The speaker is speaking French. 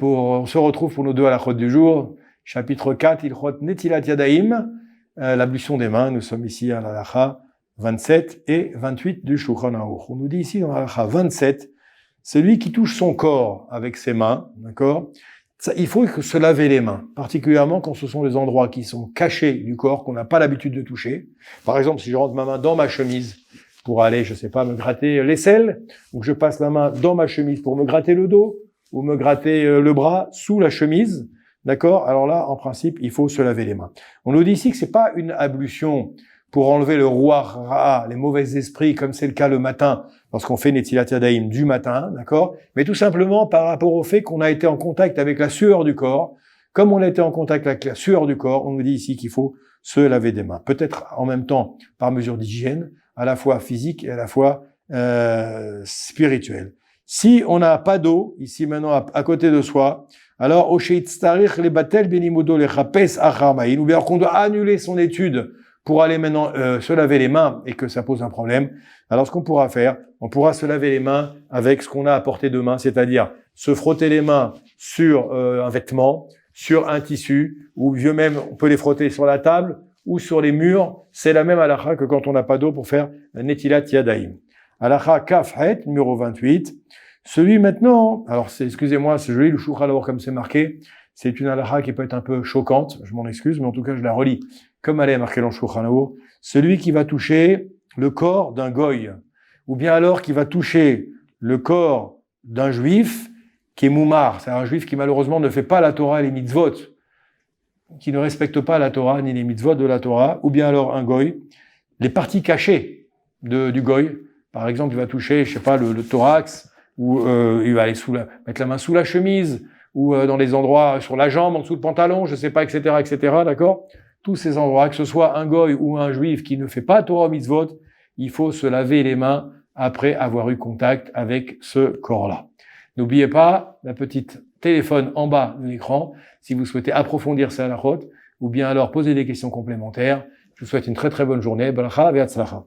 on se retrouve pour nos deux halachot du jour. Chapitre 4, Ilchot Netilat Yadayim, l'ablution des mains. Nous sommes ici à l'halacha 27 et 28 du Shulchan Aruch. On nous dit ici dans l'halacha 27, celui qui touche son corps avec ses mains, d'accord, il faut se laver les mains, particulièrement quand ce sont des endroits qui sont cachés du corps, qu'on n'a pas l'habitude de toucher. Par exemple, si je rentre ma main dans ma chemise pour aller, je sais pas, me gratter l'aisselle, ou que je passe la main dans ma chemise pour me gratter le dos, ou me gratter le bras sous la chemise, d'accord? Alors là, en principe, il faut se laver les mains. On nous dit ici que c'est pas une ablution pour enlever le ruach ra, les mauvais esprits, comme c'est le cas le matin, lorsqu'on fait Netilat Yadayim du matin, d'accord? Mais tout simplement par rapport au fait qu'on a été en contact avec la sueur du corps. Comme on a été en contact avec la sueur du corps, on nous dit ici qu'il faut se laver des mains. Peut-être en même temps par mesure d'hygiène, à la fois physique et à la fois spirituelle. Si on n'a pas d'eau, ici maintenant à côté de soi, alors ou bien qu'on doit annuler son étude pour aller maintenant se laver les mains et que ça pose un problème, alors ce qu'on pourra faire, on pourra se laver les mains avec ce qu'on a à portée de main, c'est-à-dire se frotter les mains sur un vêtement, sur un tissu, ou mieux même, on peut les frotter sur la table ou sur les murs. C'est la même halakha que quand on n'a pas d'eau pour faire Netilat Yadayim. Halakha Kafhet, numéro 28. Celui maintenant, alors excusez-moi, c'est joli le Shulchan Aruch comme c'est marqué, c'est une halakha qui peut être un peu choquante, je m'en excuse, mais en tout cas je la relis comme elle est marquée dans le Shulchan Aruch. Celui qui va toucher le corps d'un goy, ou bien alors qui va toucher le corps d'un juif qui est moumar, c'est un juif qui malheureusement ne fait pas la Torah et les mitzvot, qui ne respecte pas la Torah ni les mitzvot de la Torah, ou bien alors un goy, les parties cachées du goy, par exemple il va toucher, je sais pas, le thorax, ou il va aller mettre la main sous la chemise, ou dans les endroits sur la jambe, en dessous le pantalon, je sais pas, etc., d'accord? Tous ces endroits, que ce soit un goy ou un juif qui ne fait pas Torah mitzvot, il faut se laver les mains après avoir eu contact avec ce corps-là. N'oubliez pas la petite téléphone en bas de l'écran si vous souhaitez approfondir ces halachot, ou bien alors poser des questions complémentaires. Je vous souhaite une très très bonne journée. Baracha ve'atzlacha.